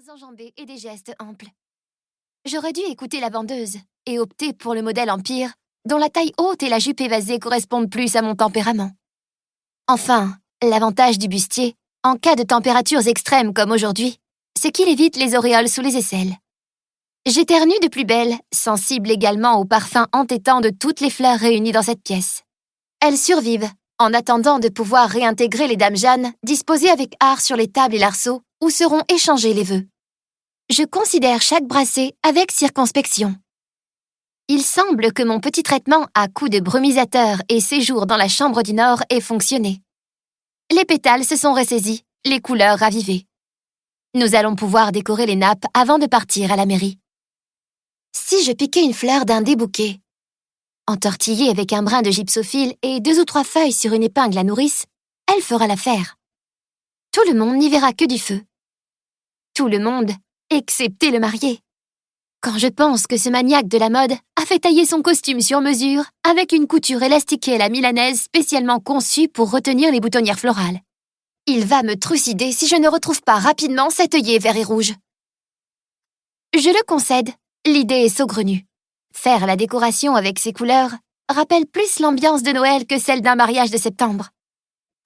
enjambées et des gestes amples. J'aurais dû écouter la vendeuse et opter pour le modèle Empire, dont la taille haute et la jupe évasée correspondent plus à mon tempérament. Enfin, l'avantage du bustier, en cas de températures extrêmes comme aujourd'hui, c'est qu'il évite les auréoles sous les aisselles. J'éternue de plus belle, sensible également au parfum entêtant de toutes les fleurs réunies dans cette pièce. Elles survivent, en attendant de pouvoir réintégrer les dames Jeanne, disposées avec art sur les tables et l'arceau, où seront échangés les vœux. Je considère chaque brassée avec circonspection. Il semble que mon petit traitement à coups de brumisateur et séjour dans la chambre du Nord ait fonctionné. Les pétales se sont ressaisis, les couleurs ravivées. Nous allons pouvoir décorer les nappes avant de partir à la mairie. Si je piquais une fleur d'un des bouquets, entortillée avec un brin de gypsophile et 2 ou 3 feuilles sur une épingle à nourrice, elle fera l'affaire. Tout le monde n'y verra que du feu. Tout le monde, excepté le marié. Quand je pense que ce maniaque de la mode a fait tailler son costume sur mesure avec une couture élastiquée à la milanaise spécialement conçue pour retenir les boutonnières florales. Il va me trucider si je ne retrouve pas rapidement cet œillet vert et rouge. Je le concède, l'idée est saugrenue. Faire la décoration avec ces couleurs rappelle plus l'ambiance de Noël que celle d'un mariage de septembre.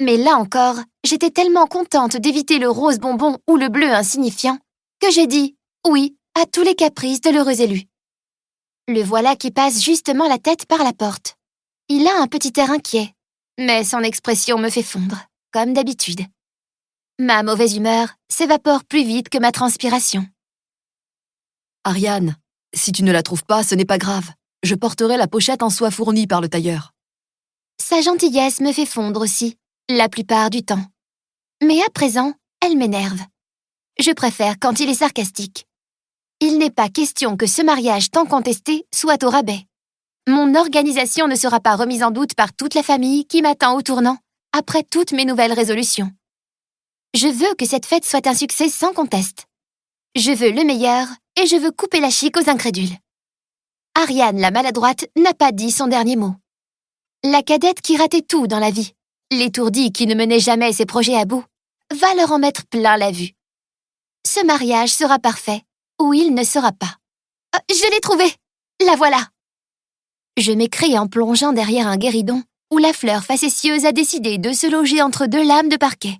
Mais là encore, j'étais tellement contente d'éviter le rose bonbon ou le bleu insignifiant que j'ai dit oui à tous les caprices de l'heureux élu. Le voilà qui passe justement la tête par la porte. Il a un petit air inquiet, mais son expression me fait fondre, comme d'habitude. Ma mauvaise humeur s'évapore plus vite que ma transpiration. Ariane, si tu ne la trouves pas, ce n'est pas grave. Je porterai la pochette en soie fournie par le tailleur. Sa gentillesse me fait fondre aussi, la plupart du temps. Mais à présent, elle m'énerve. Je préfère quand il est sarcastique. Il n'est pas question que ce mariage tant contesté soit au rabais. Mon organisation ne sera pas remise en doute par toute la famille qui m'attend au tournant, après toutes mes nouvelles résolutions. Je veux que cette fête soit un succès sans conteste. Je veux le meilleur et je veux couper la chic aux incrédules. Ariane, la maladroite, n'a pas dit son dernier mot. La cadette qui ratait tout dans la vie, l'étourdie qui ne menait jamais ses projets à bout, va leur en mettre plein la vue. Ce mariage sera parfait, ou il ne sera pas. Je l'ai trouvée! La voilà! Je m'écrie en plongeant derrière un guéridon où la fleur facétieuse a décidé de se loger entre 2 lames de parquet.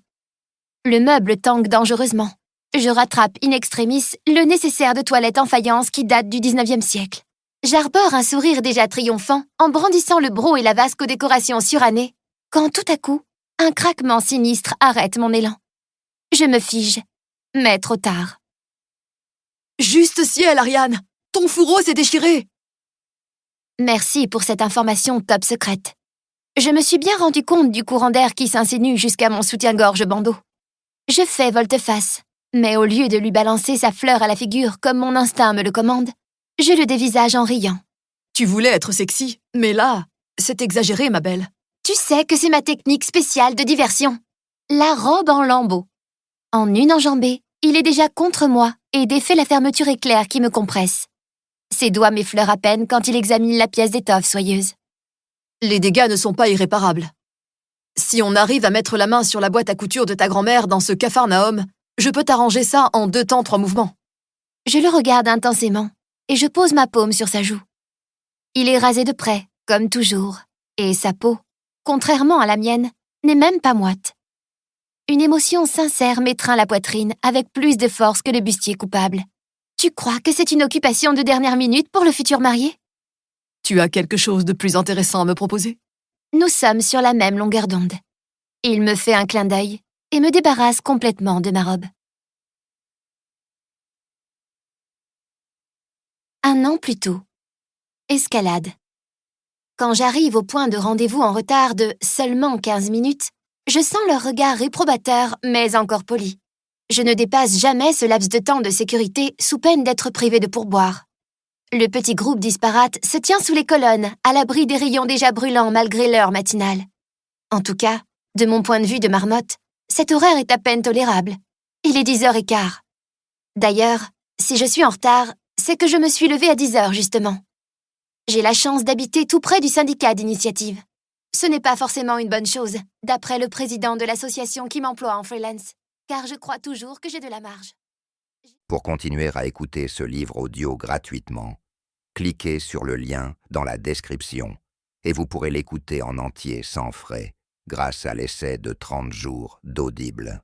Le meuble tangue dangereusement. Je rattrape in extremis le nécessaire de toilette en faïence qui date du 19e siècle. J'arbore un sourire déjà triomphant en brandissant le broc et la vasque aux décorations surannées, quand tout à coup, un craquement sinistre arrête mon élan. Je me fige, mais trop tard. Juste ciel, Ariane! Ton fourreau s'est déchiré! Merci pour cette information top secrète. Je me suis bien rendu compte du courant d'air qui s'insinue jusqu'à mon soutien-gorge bandeau. Je fais volte-face, mais au lieu de lui balancer sa fleur à la figure comme mon instinct me le commande, je le dévisage en riant. Tu voulais être sexy, mais là, c'est exagéré, ma belle. Tu sais que c'est ma technique spéciale de diversion. La robe en lambeaux. En une enjambée, il est déjà contre moi et défait la fermeture éclair qui me compresse. Ses doigts m'effleurent à peine quand il examine la pièce d'étoffe soyeuse. Les dégâts ne sont pas irréparables. Si on arrive à mettre la main sur la boîte à couture de ta grand-mère dans ce capharnaüm, je peux t'arranger ça en 2 temps 3 mouvements. Je le regarde intensément et je pose ma paume sur sa joue. Il est rasé de près, comme toujours, et sa peau, contrairement à la mienne, n'est même pas moite. Une émotion sincère m'étreint la poitrine avec plus de force que le bustier coupable. Tu crois que c'est une occupation de dernière minute pour le futur marié? Tu as quelque chose de plus intéressant à me proposer? Nous sommes sur la même longueur d'onde. Il me fait un clin d'œil et me débarrasse complètement de ma robe. 1 an plus tôt. Escalade. Quand j'arrive au point de rendez-vous en retard de seulement 15 minutes, je sens leur regard réprobateur, mais encore poli. Je ne dépasse jamais ce laps de temps de sécurité sous peine d'être privé de pourboire. Le petit groupe disparate se tient sous les colonnes, à l'abri des rayons déjà brûlants malgré l'heure matinale. En tout cas, de mon point de vue de marmotte, cet horaire est à peine tolérable. Il est 10h15. D'ailleurs, si je suis en retard, c'est que je me suis levée à 10h justement. J'ai la chance d'habiter tout près du syndicat d'initiative. Ce n'est pas forcément une bonne chose, d'après le président de l'association qui m'emploie en freelance, car je crois toujours que j'ai de la marge. Pour continuer à écouter ce livre audio gratuitement, cliquez sur le lien dans la description et vous pourrez l'écouter en entier sans frais grâce à l'essai de 30 jours d'Audible.